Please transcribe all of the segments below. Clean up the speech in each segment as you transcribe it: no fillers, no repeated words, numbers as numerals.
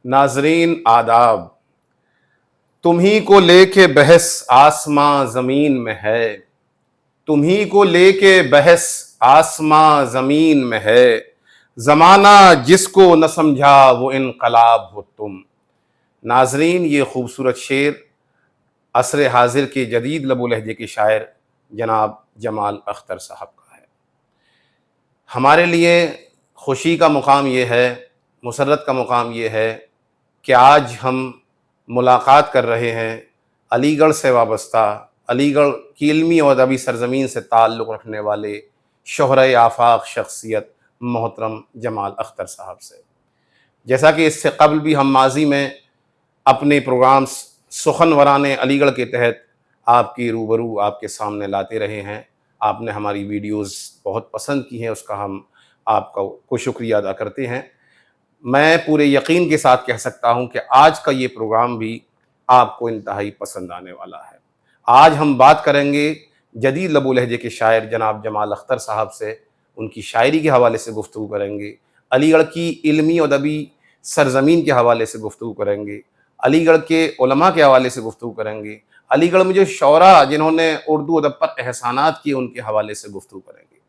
नाजरीन आदाब। तुम्ही को लेके बहस आसमां जमीन में है। तुम्ही को लेके बहस आसमां जमीन में है। जमाना जिसको न समझा वो इनकलाब हो तुम। नाजरीन, ये खूबसूरत शेर असर हाजिर के जदीद लबो लहजे के शायर जनाब जमाल अख्तर साहब का है। हमारे लिए खुशी का मुकाम ये है, मुसर्रत का मुकाम ये है कि आज हम मुलाकात कर रहे हैं अलीगढ़ से वाबस्ता, अलीगढ़ की इल्मी और अदबी सरजमीन से ताल्लुक़ रखने वाले शोहरे आफाक शख्सियत मोहतरम जमाल अख्तर साहब से। जैसा कि इससे कबल भी हम माजी में अपने प्रोग्राम्स सुखनवराने अलीगढ़ के तहत आपकी रूबरू आपके सामने लाते रहे हैं। आपने हमारी वीडियोस बहुत पसंद की हैं, उसका हम आपका को शुक्रिया अदा करते हैं। मैं पूरे यकीन के साथ कह सकता हूं कि आज का ये प्रोग्राम भी आपको इंतहाई पसंद आने वाला है। आज हम बात करेंगे जदीद लबो लहजे के शायर जनाब जमाल अख्तर साहब से, उनकी शायरी के हवाले से गुफ्तगू करेंगे, अलीगढ़ की इल्मी और अदबी सरजमीन के हवाले से गुफ्तगू करेंगे, अलीगढ़ के उलमा के हवाले से गुफ्तगू करेंगे, अलीगढ़ में जो शौरा जिन्होंने उर्दू अदब पर एहसानात किए उनके हवाले से गुफ्तगू करेंगे।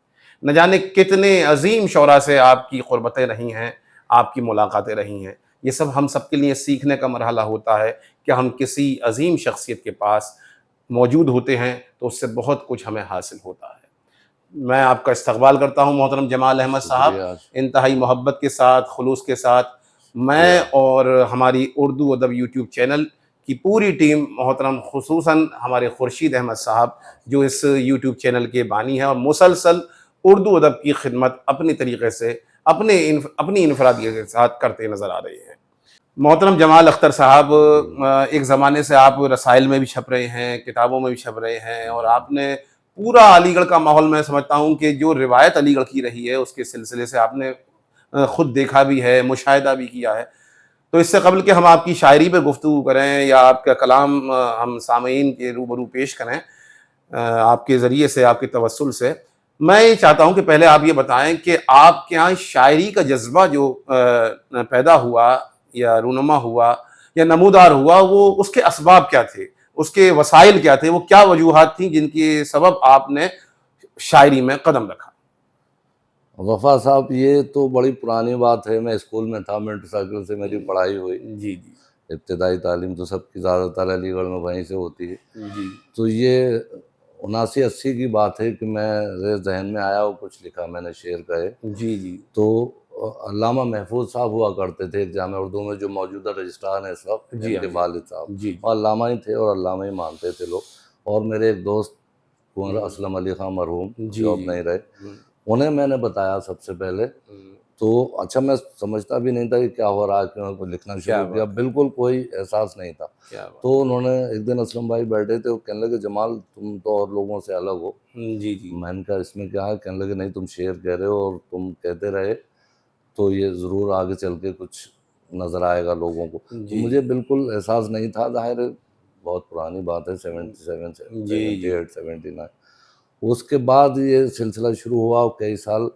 न जाने कितने अजीम शौरा से आपकी क़ुर्बतें रही हैं, आपकी मुलाकातें रही हैं। ये सब हम सब के लिए सीखने का मरहला होता है कि हम किसी अजीम शख्सियत के पास मौजूद होते हैं तो उससे बहुत कुछ हमें हासिल होता है। मैं आपका इस्तकबाल करता हूँ मोहतरम जमाल अहमद साहब, शुक्रिया। इंतहाई मोहब्बत के साथ, खुलूस के साथ। मैं और हमारी उर्दू अदब यूट्यूब चैनल की पूरी टीम, मोहतरम खुसूसन हमारे खुर्शीद अहमद साहब जो इस यूट्यूब चैनल के बानी हैं और मुसलसल उर्दू अदब की खिदमत अपनी तरीके से अपनी इनफरादियत के साथ करते नज़र आ रहे हैं। मोहतरम जमाल अख्तर साहब, एक ज़माने से आप रसाइल में भी छप रहे हैं, किताबों में भी छप रहे हैं और आपने पूरा अलीगढ़ का माहौल, मैं समझता हूँ कि जो रिवायत अलीगढ़ की रही है उसके सिलसिले से आपने खुद देखा भी है, मुशाहिदा भी किया है। तो इससे कबल कि हम आपकी शायरी पे गुफ्तगू करें या आपका कलाम हम सामईन के रूबरू पेश करें आपके ज़रिए से, आपके तवस्सुल से, मैं ये चाहता हूँ कि पहले आप ये बताएं कि आपके यहाँ शायरी का जज्बा जो पैदा हुआ या रूनुमा हुआ या नमूदार हुआ, वो उसके असबाब क्या थे, उसके वसाइल क्या थे, वो क्या वजूहात थी जिनके सबब आपने शायरी में कदम रखा? वफ़ा साहब, ये तो बड़ी पुरानी बात है। मैं स्कूल में था, मिंटू सर्कल से मेरी पढ़ाई हुई। जी, जी। इब्तिदाई तालीम तो सबकी ज़्यादातर अलीगढ़ में वहीं से होती है। जी, तो ये 79-80 की बात है कि मेरे ज़हन में आया और कुछ लिखा मैंने, शेर का है। जी, जी। तो अल्लामा महफूज़ साहब हुआ करते थे एक जामिया उर्दू में, जो मौजूदा रजिस्ट्रार हैं इस वक्त, जी, हाँ इनके जी। वालिद साहब। जी, जी। और अल्लामा ही थे और अल्लामा ही मानते थे लोग। और मेरे एक दोस्त कुंवर असलम अली खां मरहूम, जी, जो अब जी। नहीं रहे, हुँ, उन्हें मैंने बताया सबसे पहले। हुँ। तो अच्छा, मैं समझता भी नहीं था कि क्या हो रहा है, क्यों को लिखना क्या शुरू किया, बात है! बिल्कुल कोई एहसास नहीं था। क्या बात! तो उन्होंने एक दिन, असलम भाई बैठे थे, वो कहने लगे, जमाल तुम तो और लोगों से अलग हो। जी, जी। मैंने कहा इसमें क्या है? कहने लगे, नहीं तुम शेर कह रहे हो और तुम कहते रहे तो ये ज़रूर आगे चल के कुछ नज़र आएगा लोगों को। तो जी। मुझे बिल्कुल एहसास नहीं था, ज़ाहिर है बहुत पुरानी बात है, 77 से जी, जी। 78 79। उसके बाद ये सिलसिला शुरू हुआ और कई साल,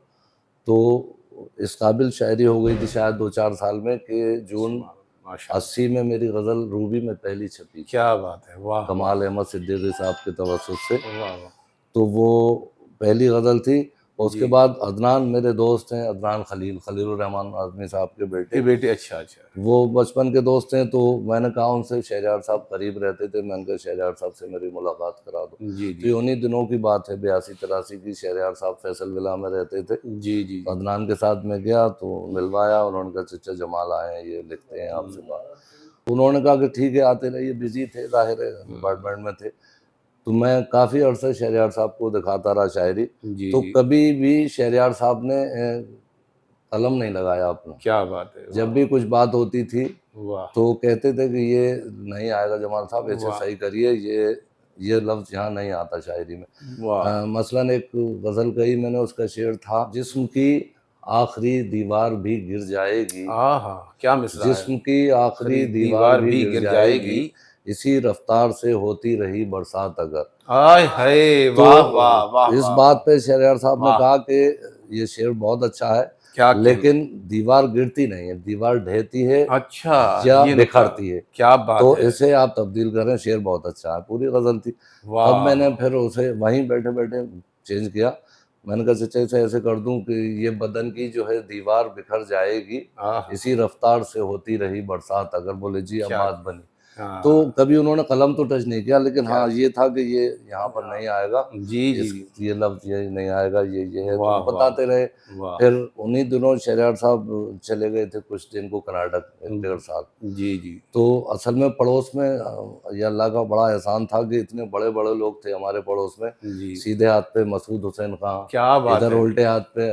तो इस काबिल शायरी हो गई थी शायद 2-4 साल में कि जून माशाअल्लाह! 80 में मेरी गज़ल रूबी में पहली छपी, क्या बात है! वाह, वाह! कमाल अहमद सिद्दीकी साहब के तवज्जुह से। वाह, वाह! तो वो पहली गज़ल थी। और उसके जी। बाद अदनान मेरे दोस्त हैं, अदनान खलीलुर रहमान आज़मी साहब के बेटे, ये बेटे, अच्छा, अच्छा। वो बचपन के दोस्त हैं। तो मैंने कहा उनसे, शहरयार साहब करीब रहते थे, मैंने कहा शहरयार साहब से मेरी मुलाकात करा दो। जी, तो जी। ये उन्हीं दिनों की बात है, 82-83 की। शहरयार साहब फैसल विला में रहते थे। जी, जी, तो जी। अदनान के साथ मैं गया तो मिलवाया, उन्होंने कहा चचा जमाल आए हैं, ये लिखते हैं आपसे बात। तो उन्होंने कहा कि ठीक है आते रहिए। बिज़ी थे, ज़ाहिर है डिपार्टमेंट में थे। तो मैं काफ़ी अरसा शहरयार साहब को दिखाता रहा शायरी। जी, तो जी। कभी भी शहरयार साहब ने कलम नहीं लगाया अपना। क्या बात है! जब वाह, भी कुछ बात होती थी वाह! तो कहते थे कि ये नहीं आएगा जमाल साहब, ऐसे वाह, सही करिए, ये लफ्ज़ यहाँ नहीं आता शायरी में। वाह! मसलन एक गज़ल कही मैंने, उसका शेर था, जिस्म की आखिरी दीवार भी गिर जाएगी, आहा! क्या मिसरा है! जिस्म की आखिरी आखिरी दीवार दीवार भी भी गिर गिर जाएगी, जाएगी। इसी रफ्तार से होती रही बरसात अगर। आय हाय! तो वाह, वाह, वाह, इस वाह, बात वाह! पे शहरयार साहब ने वाह! कहा कि ये शेर बहुत अच्छा है, क्या कहना। लेकिन दीवार गिरती नहीं है, दीवार ढहती है अच्छा, या ये नुक्ता, बिखरती है। क्या बात तो है। इसे आप तब्दील करें, शेर बहुत अच्छा है। पूरी गज़ल थी। अब वाह। मैंने फिर उसे वहीं बैठे-बैठे चेंज किया। मैंने कहा चाचा इसे ऐसे कर दूं कि ये बदन की जो है दीवार बिखर जाएगी, आह, इसी रफ्तार से होती रही बरसात अगर, बोले जी क्या। अम्माद बनी। तो हाँ, कभी उन्होंने कलम तो टच नहीं किया, लेकिन क्या। हाँ ये था कि ये यहाँ पर नहीं आएगा, जी जी इस जी। ये लफ्ज़ ये नहीं आएगा, ये है, तो वाह वाह बताते रहे। वाह। फिर उन्हीं दिनों शहरयार साहब चले गए थे कुछ दिन को कर्नाटक, 1 डेढ़ साल। जी जी। तो असल में पड़ोस में ये अल्लाह का बड़ा एहसान था कि इतने बड़े-बड़े लोग थे हमारे पड़ोस में। जी, सीधे हाथ पे मसूद हुसैन खां, क्या बात इधर है। उल्टे हाथ पे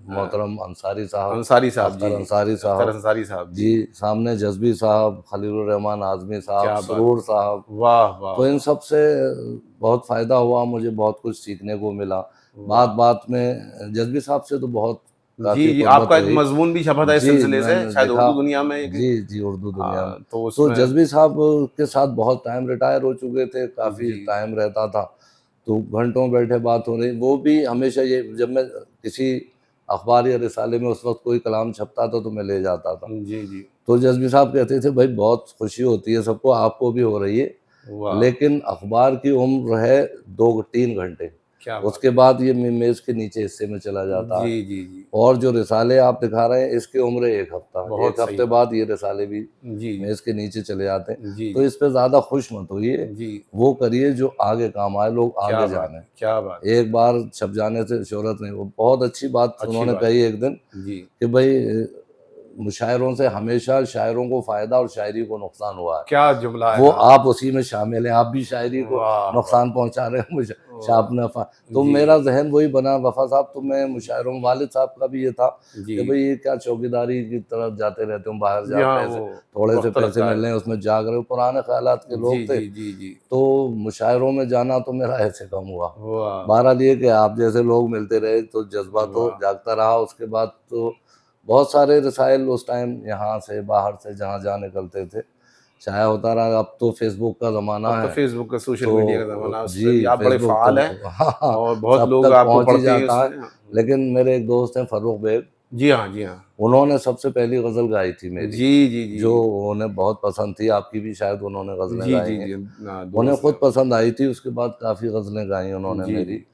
हाँ, मोहतरम अंसारी साहब, अंसारी साहब, जी अख्तर जी। अंसारी अख्तर साहब, अंसारी साहब, जी। जी, सामने जज़्बी साहब, खलीलुर रहमान आज़मी साहब, क्या बात सुरूर है। साहब। वाह वाह तो इन वाह सब से बहुत फ़ायदा हुआ, मुझे बहुत कुछ सीखने को मिला। वाह। बात-बात में जज़्बी साहब से तो बहुत जी काफ़ी जी, कुर्बत आपका एक रही। मजमून भी छपा था इस जी, सिलसिले से, मैंने शायद देखा। उर्दू दुनिया में एक। जी, जी, उर्दू दुनिया में। तो तो उसमें। जज़्बी साहब के साथ बहुत टाइम रिटायर हो चुके थे, काफ़ी जी टाइम रहता था, तो घंटों बैठे बात हो रही। वो भी हमेशा ये, जब मैं किसी अखबार या रिसाले में उस वक़्त कोई कलाम छपता था, तो मैं ले जाता था। जी जी। तो जज़्बी साहब कहते थे, "भई बहुत खुशी होती है सबको, आपको भी हो रही है, वाह, लेकिन अखबार की उम्र है 2-3 घंटे, क्या बात उसके बाद ये मेज़ के नीचे हिस्से में चला है। जाता जी है। जी जी। और जो रिसाले आप दिखा रहे हैं, इसकी उम्र है 1 हफ्ता। बहुत 1 सही हफ्ते बात। बाद ये रिसाले भी जी मेज़ के नीचे चले जाते हैं। जी तो जी इस पे ज़्यादा खुश मत होइए, जी। वो करिए जो आगे काम आए, लोग क्या आगे बात जानें। है, क्या बात है। एक बार छप जाने से शोहरत नहीं। वो बहुत अच्छी बात अच्छी उन्होंने बात कही है। एक दिन जी। कि भई मुशायरों से हमेशा शायरों को फ़ायदा और शायरी को नुकसान हुआ है। क्या जुमला है वो ना। आप उसी में शामिल हैं, आप भी शायरी को वाह वाह नुकसान पहुँचा रहे हैं, मुझे वाह। आप नफ़ा। तो जी मेरा ज़हन वही बना वफ़ा साहब, तो मैं मुशायरों में, वालिद साहब का भी ये था जी कि भई ये क्या चौकीदारी की तरफ जाते रहते हो, बाहर जी। जा हाँ, पैसे, वो थोड़े से वक्त पैसे लगता है। मिल रहे हैं उसमें जाग रहे हो, पुराने ख़यालात के जी लोग थे। जी जी जी। तो मुशायरों में जाना तो मेरा ऐसे कम हुआ। वाह वाह बहरहाल ये कि आप जैसे लोग मिलते रहे तो जज़्बा तो वाह। जागता रहा। उसके बाद तो बहुत सारे रसायल उस टाइम यहाँ से, बाहर से, जहाँ-जहाँ निकलते थे, शाया होता रहा। अब तो फ़ेसबुक का ज़माना अब तो है, फेसबुक का, सोशल मीडिया का ज़माना तो है, उस पे भी जी, आप बड़े फ़ेसबुक फ़ाल हैं तो हाँ, हाँ, और बहुत सब लोग तक आपको पहुँच ही पढ़ते हैं जाता है। उसमें। लेकिन मेरे एक दोस्त हैं फ़र्रुख बेग, जी हाँ, जी हाँ। उन्होंने सबसे पहली गज़ल गाई थी मेरी, जी, जी, जी, जो जी। उन्हें बहुत पसंद थी। आपकी भी शायद उन्होंने गज़लें जी, गाई जी, हैं। जी। उन्हें दोस्त खुद हैं। पसंद आई थी, उसके बाद काफ़ी गज़लें गाई उन्होंने जी, मेरी। जी।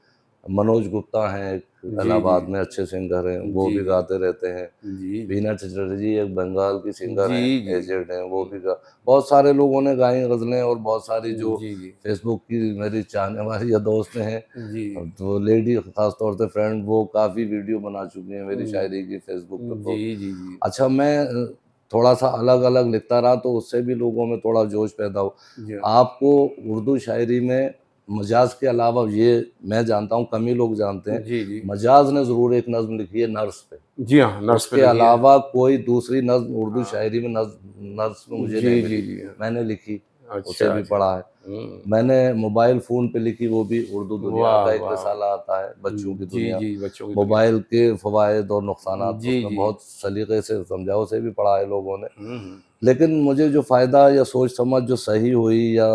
मनोज गुप्ता हैं एक, जी, जी। इलाहाबाद में अच्छे सिंगर हैं, वो जी, भी जी। गाते रहते हैं। जी, जी। बीना चटर्जी एक बंगाल की सिंगर जी, हैं, जी। एजेड हैं, वो भी गा। बहुत सारे लोगों ने गाई गज़लें, और बहुत सारी जो जी, जी। फ़ेसबुक की मेरी चाहने वाली या दोस्त हैं, जी। तो लेडी ख़ास तौर से फ्रेंड, वो काफ़ी वीडियो बना चुकी हैं मेरी जी, शायरी की फ़ेसबुक पे जी, पोस्ट। जी, जी। अच्छा, मैं थोड़ा-सा अलग-अलग लिखता रहा, तो उससे भी लोगों में थोड़ा जोश पैदा हुआ। जी हाँ। आपको उर्दू शायरी में मजाज के अलावा, ये मैं जानता हूँ, कम ही लोग जानते हैं, जी, जी। मजाज ने ज़रूर एक नज़्म लिखी है नर्स पे। जी हाँ, नर्स पे उसके लगी है। अलावा कोई दूसरी नज़्म उर्दू हाँ। शायरी में नज़्म मुझे नहीं जी, जी, मिली। जी। हाँ। मैंने लिखी, उसे अच्छा, भी अच्छा। पढ़ा है। हुँ। मैंने मोबाइल फ़ोन पे लिखी, वो भी उर्दू दुनिया वाह, का एक वाह! रिसाला आता है, बच्चों की जी, दुनिया। जी, बच्चों की दुनिया। मोबाइल के फ़वाइद और नुकसानात, जी, उसमें जी। बहुत सलीक़े से समझा, उसे भी पढ़ा है लोगों ने। हुँ, हुँ। लेकिन मुझे जो फ़ायदा या सोच समझ जो सही हुई, या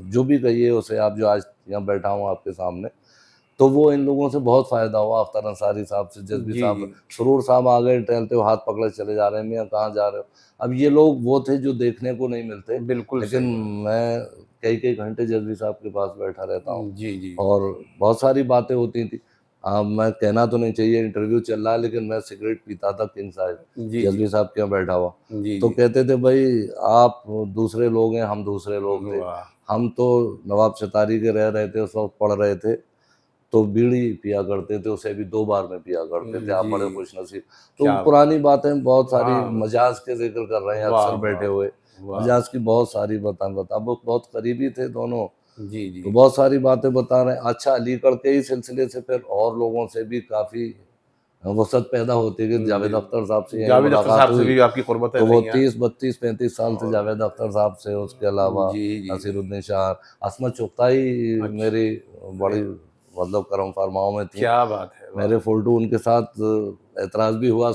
जो भी कहिए उसे आप, जो आज यहाँ बैठा हूँ आपके सामने, तो वो इन लोगों से बहुत फ़ायदा हुआ। अख्तर अंसारी साहब से, जज़्बी जी, जी। साहब, सुरूर साहब आ गए टहलते हुए, हाथ पकड़े चले जा रहे हैं, मियाँ कहाँ जा रहे हो? अब ये लोग वो थे जो देखने को नहीं मिलते, बिल्कुल लेकिन सही बात। मैं कई-कई घंटे जज़्बी साहब के पास बैठा रहता हूँ, जी, जी। और बहुत सारी बातें होती थी। मैं कहना तो नहीं चाहिए, इंटरव्यू चल रहा है, लेकिन मैं सिगरेट पीता था किंग साइज़, जी, जी। जज़्बी साहब के यहाँ बैठा हुआ। जी, तो जी। कहते थे, "भई आप दूसरे लोग हैं, हम दूसरे लोग थे। वाह! हम तो नवाब शतारी के रह रहे थे, उस वक़्त पढ़ रहे थे, तो बीड़ी पिया करते थे, उसे भी 2 बार में पिया करते थे, आप जी। बड़े खुशनसीब।" तो क्या बात। पुरानी बातें बहुत सारी, हाँ। मजाज के ज़िक्र कर रहे हैं वाह, अक्सर बैठे वाह, हुए, वाह! मजाज की बहुत सारी बता वो बहुत करीबी थे दोनों, जी, जी। तो बहुत सारी बातें बता रहे हैं। अच्छा, अलीगढ़ के ही सिलसिले से फिर और लोगों से भी काफ़ी वसअत पैदा होती है कि जावेद अख्तर साहब से यहीं जावेद अख्तर मुलाकात साहब से हुई, भी आपकी क़ुरबतें तो वो रही हैं 30, 32, 35 साल से और जावेद अख्तर साहब से, उसके अलावा जी, जी। नसीरुद्दीन शाह, अस्मत चुगताई अच्छा, मेरी अरे बड़ी मतलब करम फरमाओं में थी। क्या बात है! वाह! मेरे फ़ोटो उनके साथ ऐतराज़ भी हुआ,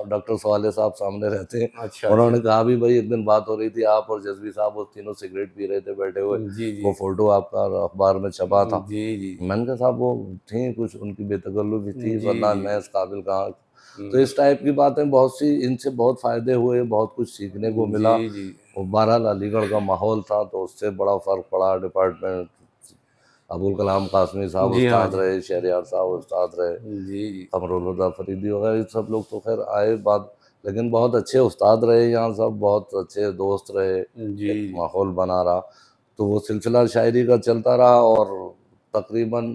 डॉक्टर सवाले साहब सामने रहते हैं। अच्छा, अच्छा। उन्होंने कहा भी, भई एक दिन बात हो रही थी, आप और जज़्बी साहब वो तीनों सिगरेट पी रहे थे बैठे हुए, जी, वो जी। फ़ोटो आपका अखबार में छपा था। जी, जी। मैंने कहा, साहब वो थी कुछ, उनकी बेतकल्लुफ़ी थी, जी, वरना जी। मैं इस काबिल कहाँ। तो इस टाइप की बातें बहुत सी, इनसे बहुत फ़ायदे हुए, बहुत कुछ सीखने को मिला। जी जी और बहरहाल अलीगढ़ का माहौल था तो उससे बड़ा फ़र्क पड़ा। डिपार्टमेंट अबुल कलाम कासमी साहब जी हाँ उस्ताद जी रहे, शहरयार साहब उस्ताद रहे, जी जी कमरुल फरीदी वगैरह, ये सब लोग तो खैर आए बाद, लेकिन बहुत अच्छे उस्ताद रहे यहाँ, सब बहुत अच्छे दोस्त रहे, जी एक माहौल बना रहा। तो वो सिलसिला शायरी का चलता रहा और तकरीबन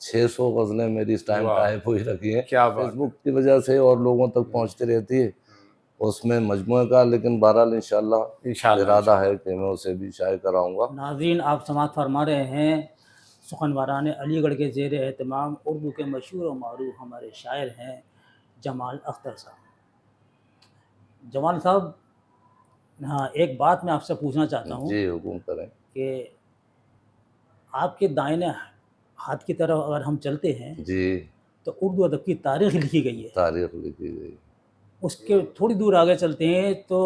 600 गज़लें मेरी इस टाइम वाह टाइप हुई रखी हैं क्या बात है। फेसबुक की वजह से, और लोगों तक पहुँचती रहती है उसमें मजमूए का। लेकिन बहरहाल इंशाल्लाह इंशाल्लाह इरादा है इंशाल्लाह कि मैं उसे भी शाये कराऊंगा। नाज़रीन, आप समाअत फरमा रहे हैं सुखनवारान अलीगढ़ के ज़ेर एहतमाम उर्दू के मशहूर और मारूफ हमारे शायर हैं जमाल अख्तर साहब। जमाल साहब, हाँ, एक बात मैं आपसे पूछना चाहता हूँ जी हुकुम करें। कि आपके दाहिने हाथ की तरफ अगर हम चलते हैं जी तो उर्दू अदब की तारीख़ लिखी गई है। तारीख लिखी गई। उसके थोड़ी दूर आगे चलते हैं तो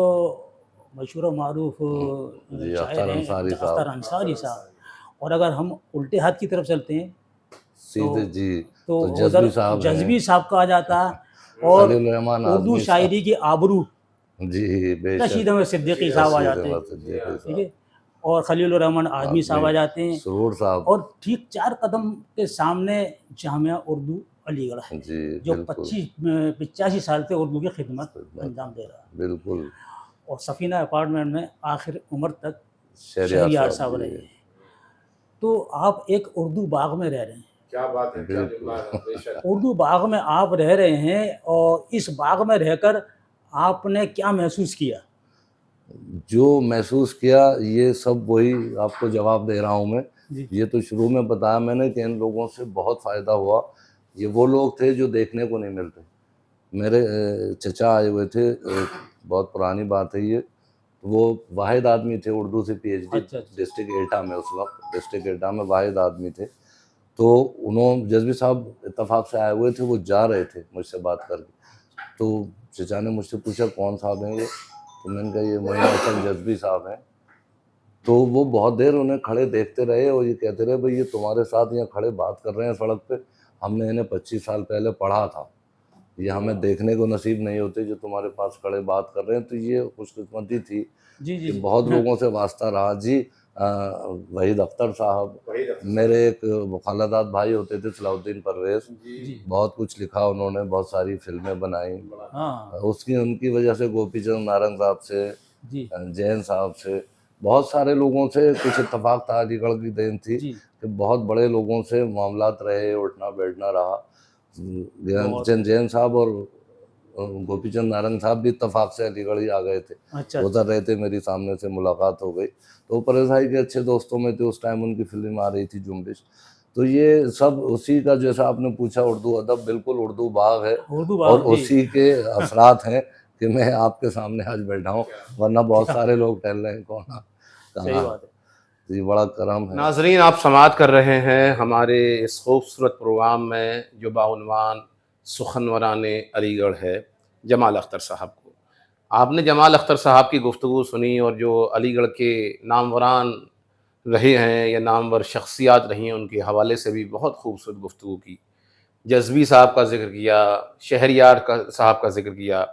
मशहूर और मारूफ जी शायर अख्तर हैं अंसारी अख्तर साहब अंसारी साहब। और अगर हम उल्टे हाथ की तरफ चलते हैं सीधे जी, तो तो उधर जज़्बी साहब हैं, जज़्बी साहब का आ जाता है और खलील रहमान उर्दू आज़मी साहब। शायरी की आबरू जी रशीद बेशक, अहमद सिद्दीकी साहब आ रशीद जाते हैं, अहमद सिद्दीकी ठीक साहब, है, और खलील रहमान आज़मी साहब आज़मी, आ जाते हैं। सुरूर साहब। और ठीक 4 कदम के सामने जामिया उर्दू अलीगढ़ है, जी जो बिल्कुल, 85 साल से उर्दू की खिदमत खिदमत, अंजाम दे रहा है। बिल्कुल। और सफ़ीना अपार्टमेंट में आखिर उम्र तक शहरयार शहरियार साहब साहब रहे जी, हैं। तो आप एक उर्दू बाग में रह रहे हैं, क्या बात है, क्या जुमला बिल्कुल। है, बेशक। उर्दू बाग में आप रह रहे हैं और इस बाग में रहकर आपने क्या महसूस किया? जो महसूस किया ये सब वही आपको जवाब दे रहा हूँ मैं। जी। ये तो शुरू में बताया मैंने कि इन लोगों से बहुत फ़ायदा हुआ। ये वो लोग थे जो देखने को नहीं मिलते। मेरे चचा आए हुए थे, बहुत पुरानी बात है ये। वो वाहिद आदमी थे उर्दू से पीएचडी, अच्छा, अच्छा। डिस्ट्रिक्ट एटा में, उस वक्त डिस्ट्रिक्ट एटा में वाहिद आदमी थे। तो उन्होंने, जज़्बी साहब इत्तफाक से आए हुए थे, वो जा रहे थे मुझसे बात करके। तो चचा ने मुझसे पूछा कौन साहब हैं ये? तो मैंने कहा ये मोइन हसन जज़्बी साहब हैं। तो वो बहुत देर उन्हें खड़े देखते रहे और ये कहते रहे भाई ये तुम्हारे साथ यहाँ खड़े बात कर रहे हैं सड़क पे, हमने इन्हें 25 साल पहले पढ़ा था, ये हमें देखने को नसीब नहीं होते जो तुम्हारे पास खड़े बात कर रहे हैं। तो ये खुशकिस्मती थी जी, जी, कि जी। बहुत लोगों से वास्ता रहा। जी वहीद अख्तर साहब, मेरे एक मुखालदात भाई होते थे सलाउद्दीन परवेज़, जी। बहुत कुछ लिखा उन्होंने, बहुत सारी फिल्में बनाई। हाँ, उसकी उनकी वजह से गोपीचंद नारंग साहब से, जी, जैन साहब से, बहुत सारे लोगों से कुछ इत्तेफाक था, अलीगढ़ की देन थी जी। कि बहुत बड़े लोगों से मामलात रहे, उठना बैठना रहा। बहुत जैन साहब और गोपीचंद नारंग साहब भी इत्तेफाक से अलीगढ़ ही आ गए थे, अच्छा, उधर रहे थे, मेरी सामने से मुलाकात हो गई। तो परवेज़ भाई के अच्छे दोस्तों में थे, उस टाइम उनकी फिल्म आ रही थी जुम्बिश। तो ये सब उसी का, जैसा आपने पूछा उर्दू अदब, बिल्कुल उर्दू बाग है उर्दू और बाग, जी। उसी के असरात हैं कि मैं आपके सामने आज बैठा हूँ, वरना बहुत क्या सारे लोग टहल रहे हैं कौन सही कहाँ। बात है। तो ये बड़ा करम है। नाजरीन, आप समाअत कर रहे हैं हमारे इस खूबसूरत प्रोग्राम में जो बाउनवान सुखनवरान अलीगढ़ है, जमाल अख्तर साहब को। आपने जमाल अख्तर साहब की गुफ्तगू सुनी और जो अलीगढ़ के नामवरान रहे हैं या नामवर शख्सियात रही हैं उनके हवाले से भी बहुत खूबसूरत गुफ्तगू की। जज़्बी साहब का ज़िक्र किया, शहरयार का साहब का ज़िक्र किया,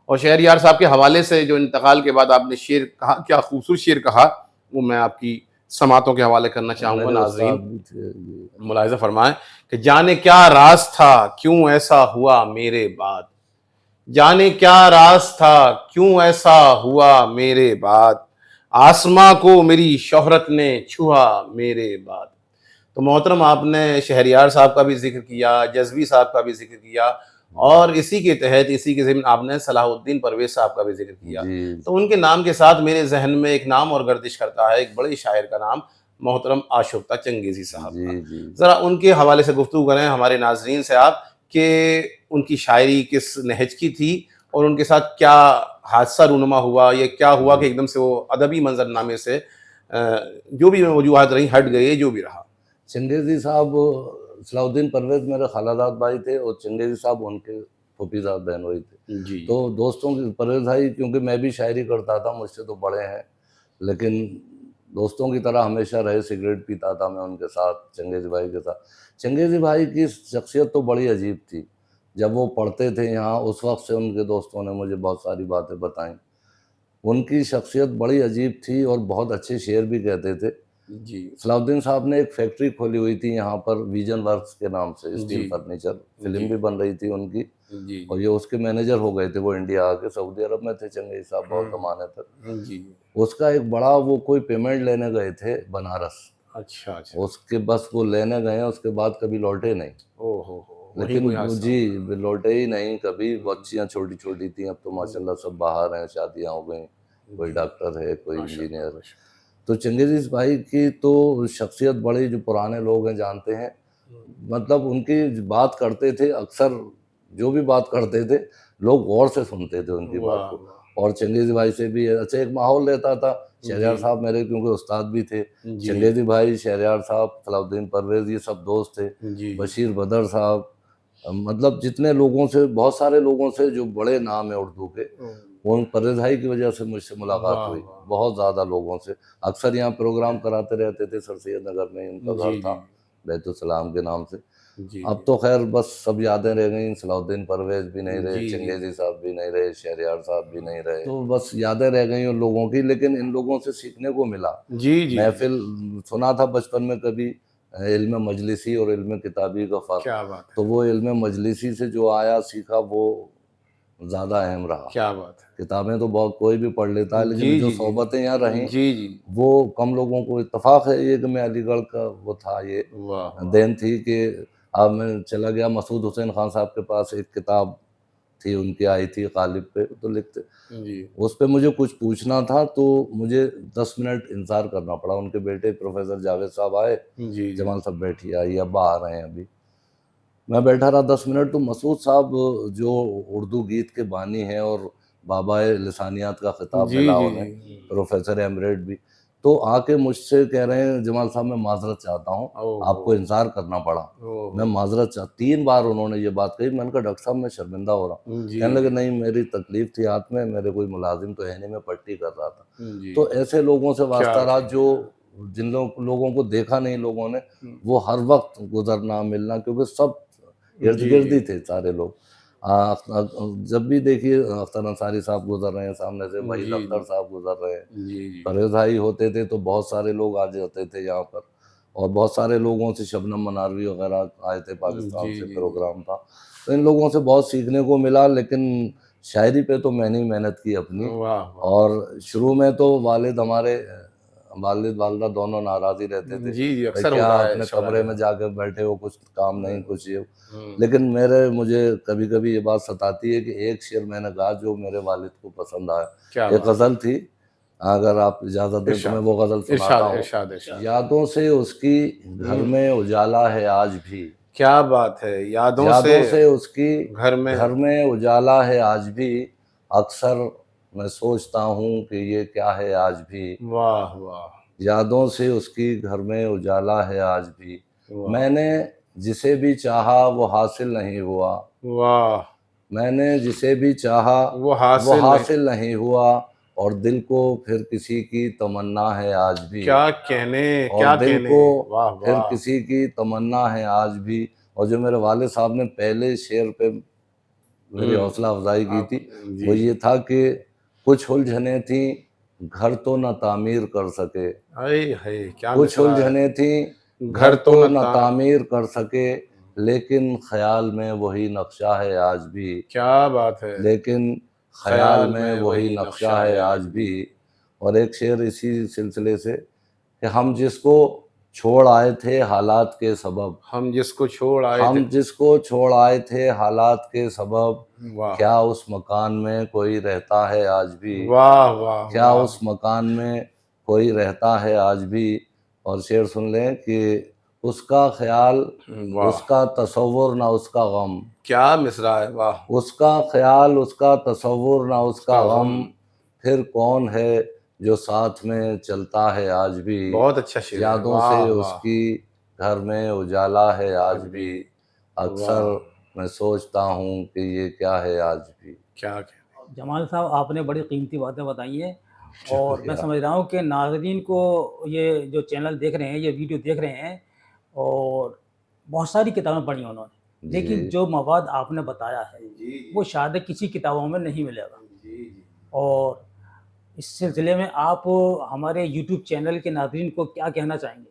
और शहरयार साहब के हवाले से जो इंतकाल के बाद आपने शेर कहा, क्या खूबसूरत शेर कहा, वो मैं आपकी समातों के हवाले करना चाहूँगा। मेरे उस्ताद नाज़रीन भी थे ये। मुलाहिज़ा फरमाएं कि जाने क्या राज था, क्यों ऐसा हुआ मेरे बाद, जाने क्या राज था, क्यों ऐसा हुआ मेरे बाद, आसमां को मेरी शोहरत ने छुआ मेरे बाद। तो मोहतरम, आपने शहरयार साहब का भी जिक्र किया, जज़्बी साहब का भी जिक्र किया, और इसी के तहत, इसी के ज़िम्न आपने सलाहुद्दीन परवेज़ साहब का भी जिक्र किया। जी तो उनके नाम के साथ मेरे जहन में एक नाम और गर्दिश करता है, एक बड़े शायर का नाम, मोहतरम आशुफ्ता चंगेज़ी साहब जी का। जी ज़रा उनके हवाले से गुफ्तगू करें हमारे नाजरीन से आप, कि उनकी शायरी किस नहज की थी और उनके साथ क्या हादसा रूनुमा हुआ, या क्या हुआ कि एकदम से वो अदबी मंजरनामे से जो भी वजूहात रही हट गए, जो भी रहा। चंगेज़ी साहब, सलाउद्दीन परवेज़ मेरे खालादाद भाई थे और चंगेज़ी साहब उनके फूफीज़ाद बहनोई थे। जी तो दोस्तों की, परवेज़ भाई क्योंकि मैं भी शायरी करता था, मुझसे तो बड़े हैं, लेकिन दोस्तों की तरह हमेशा रहे, सिगरेट पीता था मैं उनके साथ, चंगेज़ी भाई के साथ। चंगेज़ी भाई की शख्सियत तो बड़ी अजीब थी। जब वो पढ़ते थे यहाँ, उस वक्त से उनके दोस्तों ने मुझे बहुत सारी बातें बताई। उनकी शख्सियत बड़ी अजीब थी और बहुत अच्छे शेर भी कहते थे। जी सलाउद्दीन साहब ने एक फैक्ट्री खोली हुई थी यहाँ पर, विजन वर्क्स के नाम से, स्टील जी फर्नीचर। फिल्म जी भी बन रही थी उनकी, जी और ये उसके मैनेजर हो गए थे। वो इंडिया आके सऊदी अरब में थे चंगेज साहब बहुत ज़माने तक। जी। उसका एक बड़ा, वो कोई पेमेंट लेने गए थे बनारस, अच्छा अच्छा। उसके बस वो लेने गए, उसके बाद कभी लौटे नहीं। ओ हो, वही लेकिन कोई वो हादसा जी हुआ। लौटे ही नहीं कभी। बच्चियाँ छोटी छोटी थी, अब तो माशाल्लाह सब बाहर हैं, शादियाँ हो गई, कोई जी, डॉक्टर है, कोई माशाल्लाह इंजीनियर। माशाल्लाह। तो चंगेज़ भाई की तो शख्सियत बड़ी, जो पुराने लोग हैं जानते हैं, मतलब उनकी बात करते थे अक्सर, जो भी बात करते थे लोग गौर से सुनते थे उनकी बात वाह को। वाह। और चंगेज़ भाई से भी अच्छा एक माहौल रहता था। शहरयार जी साहब मेरे क्योंकि उस्ताद भी थे, जी चंगेज़ी भाई, शहरयार साहब, सलाउद्दीन परवेज़, ये सब दोस्त थे। जी बशीर बदर साहब, मतलब जितने लोगों से, बहुत सारे लोगों से जो बड़े नाम है उर्दू के, उन परवेज़ भाई की वजह से मुझसे मुलाकात वाह हुई, वाह। बहुत ज़्यादा लोगों से। अक्सर यहाँ प्रोग्राम कराते रहते थे, सर सैयद नगर में उनका जी घर था, जी बैतुलसलाम के नाम से। जी अब तो खैर बस सब यादें रह गई। सलाउद्दीन परवेज़ भी नहीं रहे, जी जी चंगेज़ी साहब भी नहीं रहे, शहरयार साहब भी नहीं रहे, तो बस यादें रह गई उन लोगों की। लेकिन इन लोगों से सीखने को मिला। जी जी। महफ़िल सुना था बचपन में कभी, इल्म मजलिसी और इल्म किताबी का फ़र्क। क्या बात तो है, वो इल्म मजलिसी से जो आया सीखा, वो ज़्यादा अहम रहा। क्या बात है। किताबें तो बहुत कोई भी पढ़ लेता है, जी लेकिन जो जी जी सोहबतें यहाँ रहीं, जी जी। वो कम लोगों को। इत्तेफ़ाक है ये कि मैं अलीगढ़ का वो था, ये वाह वाह। देन थी कि अब मैं चला गया मसूद हुसैन खान साहब के पास। एक किताब थी उनकी, आई थी गालिब पे, तो लिखते, जी उस पे मुझे कुछ पूछना था, तो मुझे 10 मिनट इंतज़ार करना पड़ा। उनके बेटे प्रोफ़ेसर जावेद साहब आए, जी जी जमाल साहब बैठिए, आइए, अब्बा आ रहे हैं अभी। मैं बैठा रहा 10 मिनट, तो मसूद साहब जो उर्दू गीत के बानी हैं और बाबाए लिसानियात का खिताब जी मिला जी उन्हें, जी। प्रोफ़ेसर एमरेट भी, तो आके मुझसे कह रहे हैं, जमाल साहब मैं माज़रत चाहता हूँ, ओहो। आपको इंतज़ार करना पड़ा। मैं ओहो। माज़रत 3 बार उन्होंने ये बात कही। मैंने कहा डॉक्टर साहब मैं शर्मिंदा हो रहा हूँ। जी कहने लगे नहीं, मेरी तकलीफ़ थी हाथ में, मेरे कोई मुलाज़िम तो है नहीं, मैं पट्टी कर रहा था। जी। तो ऐसे लोगों से क्या वास्ता रहा, क्या। जो जिन लोगों को देखा नहीं लोगों ने, वो हर वक्त गुजरना मिलना, क्योंकि सब इर्द जी गिर्द जी ही थे सारे लोग। जब भी देखिए अख्तर अंसारी साहब गुजर रहे हैं सामने से, वहीद जी अख्तर साहब गुजर रहे हैं, जी जी परवेज़ भाई होते थे, तो बहुत सारे लोग आ जाते थे यहाँ पर। और बहुत सारे लोगों से, शबनम मनारवी वगैरह आए थे, पाकिस्तान जी से जी जी। प्रोग्राम था। तो इन लोगों से बहुत सीखने को मिला। लेकिन शायरी पे तो मैंने ही मेहनत की अपनी। वाह वाह। और शुरू में तो वालिद हमारे, वालिद वालिदा दोनों नाराज़ ही रहते थे, जी जी, भाई अक्सर क्या होता है अपने शौहरा कमरे के में साथ। जाकर बैठे हो, कुछ काम नहीं, कुछ ये। हम्म। लेकिन मुझे कभी कभी ये बात सताती है कि एक शेर मैंने कहा जो मेरे वालिद को पसंद आया। क्या एक बात। गज़ल थी, अगर आप इजाज़त दें तो मैं इरशाद वो गज़ल सुनाता इरशाद हूँ। इरशाद इरशाद। यादों से उसकी घर में उजाला है आज भी, क्या बात है, यादों से यादों से उसकी घर में। घर में उजाला है आज भी। अक्सर मैं सोचता हूँ कि ये क्या है आज भी। वाह वाह यादों से उसकी घर में उजाला है आज भी। वाह मैंने जिसे भी चाहा वो हासिल नहीं हुआ, वाह। मैंने जिसे भी चाहा वो वो हासिल नहीं। हासिल नहीं हुआ। और दिल को फिर किसी की तमन्ना है आज भी। क्या कहने, और क्या दिल कहने। को वाह फिर वाह। किसी की तमन्ना है आज भी। और जो मेरे वालिद साहब ने पहले शेर पे मेरी हौसला अफजाई की आप थी, वो जी। ये था कि कुछ उलझने थी, घर तो न तामीर कर सके। हाय हाय, क्या कुछ मिसरा है। उलझने थी, घर घर तो तो न न ता। तामीर कर सके। लेकिन ख्याल में वही नक्शा है आज भी। क्या बात है। लेकिन ख्याल ख्याल में में वही वही नक्शा नक्शा है है आज आज भी। भी। और एक शेर इसी सिलसिले से, कि हम जिसको छोड़ आए थे हालात के सबब, हम जिसको छोड़ आए थे। हम जिसको छोड़ आए थे हालात के सबब, वाह क्या उस मकान में कोई रहता है आज भी। वाह वाह क्या वाह। उस मकान में कोई रहता है आज भी। और शेर सुन लें कि उसका ख्याल, वाह, उसका तसव्वुर ना उसका गम। क्या मिसरा है। वाह। उसका ख्याल, उसका तसव्वुर ना उसका उसका गम। गम। फिर कौन है जो साथ में चलता है आज भी। बहुत अच्छा शेर है। यादों वाह से वाह। उसकी घर में उजाला है आज आज भी। भी। वाह। अक्सर मैं सोचता हूँ कि ये क्या है आज भी। क्या कहने। जमाल साहब, आपने बड़ी कीमती बातें बताई हैं, और मैं शुक्रिया। समझ रहा हूँ कि नाज़रीन को ये जो चैनल देख रहे हैं, ये वीडियो देख रहे हैं, और बहुत सारी किताबें पढ़ी हैं उन्होंने। लेकिन जी जो मवाद आपने बताया है वो शायद किसी किताबों में नहीं मिलेगा। और इस सिलसिले में आप हमारे यूट्यूब चैनल के नाज़रीन को क्या कहना चाहेंगे?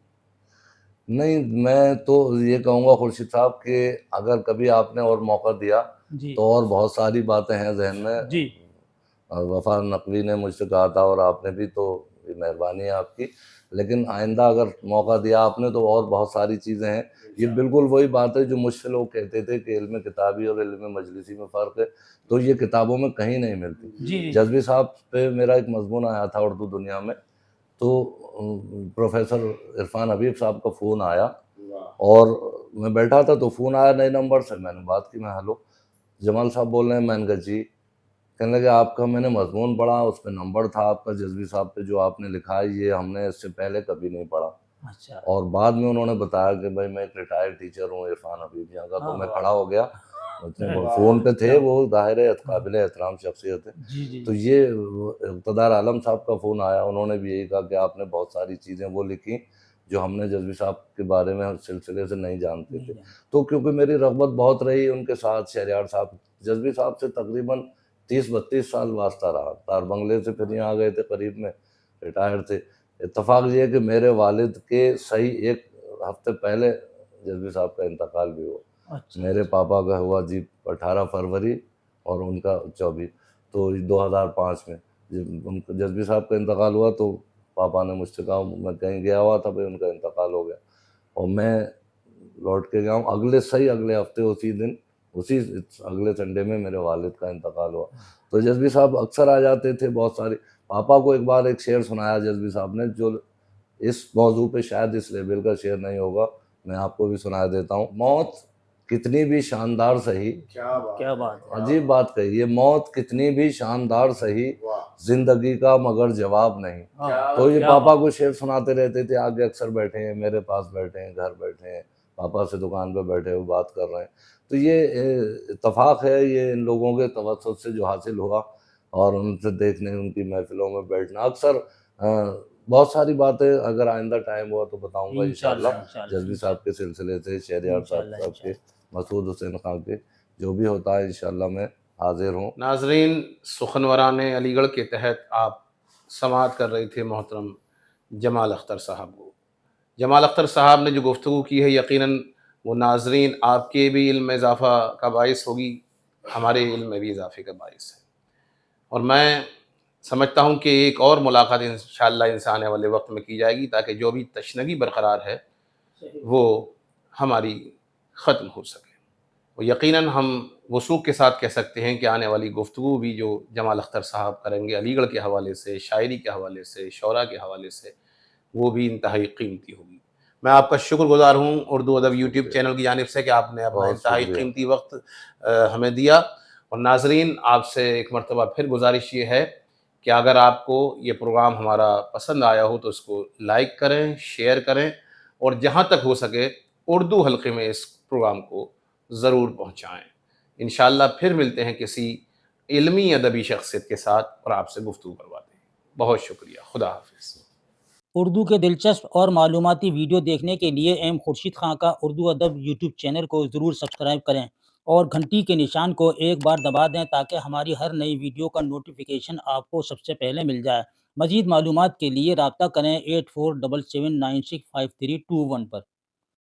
नहीं, मैं तो ये कहूँगा खुर्शीद साहब कि अगर कभी आपने और मौका दिया जी, तो और बहुत सारी बातें हैं ज़हन में। जी, वफ़ा नकवी ने मुझसे कहा था और आपने भी, तो ये मेहरबानी है आपकी। लेकिन आइंदा अगर मौका दिया आपने तो और बहुत सारी चीज़ें हैं। ये बिल्कुल वही बात है जो मुझसे लोग कहते थे कि इल्म किताबी और इल्म मजलिसी में फ़र्क है, तो ये किताबों में कहीं नहीं मिलती। जी, जी, जज़्बी साहब पे मेरा एक मज़मून आया था उर्दू दुनिया में, तो प्रोफ़ेसर इरफ़ान हबीब साहब का फ़ोन आया और मैं बैठा था तो फ़ोन आया नए नंबर से। मैंने बात की, मैं हेलो, जमाल साहब बोल रहे हैं? मैंने कहा जी। कहने लगे आपका मैंने मज़मून पढ़ा, उसमें नंबर था आपका जज़्बी साहब पे, जो आपने लिखा है ये हमने इससे पहले कभी नहीं पढ़ा। अच्छा। और बाद में उन्होंने बताया कि भाई मैं एक रिटायर्ड टीचर हूँ इरफ़ान हबीब यहाँ का। तो हाँ, मैं वाह! खड़ा हो गया, उसने अरे वाह! फ़ोन पे थे क्या वो, ज़ाहिर है हाँ, काबिल एहतराम शख्सियत है। जी, जी, तो जी। ये इक़्तिदार आलम साहब का फ़ोन आया, उन्होंने भी यही कहा कि आपने बहुत सारी चीज़ें वो लिखी जो हमने जज़्बी साहब के बारे में उस सिलसिले से नहीं जानते नहीं थे। जानते। तो क्योंकि मेरी रग़बत बहुत रही उनके साथ, शहरयार साहब, जज़्बी साहब से तकरीबन 30-32 साल वास्ता रहा। तार बंगले से फिर यहाँ आ गए थे, करीब में रिटायर थे। इत्तेफ़ाक ये है कि मेरे वालिद के सही 1 हफ़्ते पहले जज़्बी साहब का इंतकाल भी हुआ। अच्छा, मेरे अच्छा। पापा का हुआ जी 18 फरवरी और उनका 24, तो 2005 में जब उनका जज़्बी साहब का इंतकाल हुआ तो पापा ने मुझसे कहा, मैं कहीं गया हुआ था भाई, उनका इंतकाल हो गया और मैं लौट के गया हूँ। अगले हफ़्ते उसी दिन, उसी अगले संडे में मेरे वालिद का इंतकाल हुआ। तो जज़्बी साहब अक्सर आ जाते थे बहुत सारी। पापा को एक बार एक शेर सुनाया जज़्बी साहब ने, जो इस मौज़ू पे शायद इस लेवल का शेर नहीं होगा, मैं आपको भी सुना देता हूँ। मौत कितनी भी शानदार सही, क्या बात है! अजीब बात कही, ये मौत कितनी भी शानदार सही, ज़िंदगी का मगर जवाब नहीं। हाँ, तो ये क्या पापा बात को शेर सुनाते रहते थे, आगे अक्सर बैठे हैं, मेरे पास बैठे हैं, घर बैठे हैं, पापा से दुकान पे बैठे हुए बात कर रहे हैं। तो ये इत्तेफ़ाक है, ये इन लोगों के तवज्जुह से जो हासिल हुआ और उनसे देखने, उनकी महफ़िलों में बैठना। अक्सर बहुत सारी बातें अगर आइंदा टाइम हुआ तो है! बताऊँगा इंशाअल्लाह, इंशाअल्लाह, इंशाअल्लाह, जज़्बी साहब के सिलसिले से, शहरयार साहब इंशाअल्लाह, साहब के, इंशाअल्लाह। मसूद हुसैन खां के, जो भी होता है इंशाअल्लाह मैं हाज़िर हूँ। नाजरीन, सुखनवरान अलीगढ़ के तहत आप समाअत कर रहे थे मोहतरम जमाल अख्तर साहब को। जमाल अख्तर साहब ने जो गुफ्तगू की है, यकीनन वो नाजरीन आपके भी इल्म में इजाफ़ा का बाइस होगी, हमारे इल्म में भी इजाफ़े का बाइस है। और मैं समझता हूँ कि एक और मुलाकात इंशाअल्लाह आने वाले वक्त में की जाएगी, ताकि जो भी तशनगी बरकरार है वो हमारी ख़त्म हो सके। और यकीनन हम वसूख के साथ कह सकते हैं कि आने वाली गुफ्तगू भी जो जमाल अख्तर साहब करेंगे अलीगढ़ के हवाले से, शायरी के हवाले से, शौरा के हवाले से, वो भी इंतहाई कीमती होगी। मैं आपका शुक्रगुज़ार हूँ उर्दू अदब यूट्यूब शुक्रिया, चैनल की जानिब से कि आपने अपना बहुत इंतहाई शुक्रिया। कीमती वक्त हमें दिया। और नाज़रीन, आपसे एक मरतबा फिर गुज़ारिश ये है कि अगर आपको ये प्रोग्राम हमारा पसंद आया हो तो इसको लाइक करें, शेयर करें और जहाँ तक हो सके उर्दू हल्के में इस प्रोग्राम को ज़रूर पहुँचाएँ। इंशाअल्लाह फिर मिलते हैं किसी इल्मी अदबी शख्सियत के साथ और आपसे गुफ्तगू करवाते हैं। बहुत शुक्रिया। खुदा हाफ़िज़। उर्दू के दिलचस्प और मालूमाती वीडियो देखने के लिए एम खुर्शीद खां का उर्दू अदब यूट्यूब चैनल को ज़रूर सब्सक्राइब करें और घंटी के निशान को एक बार दबा दें ताकि हमारी हर नई वीडियो का नोटिफिकेशन आपको सबसे पहले मिल जाए। मज़ीद मालूमात के लिए रब्ता करें 8477965321 पर।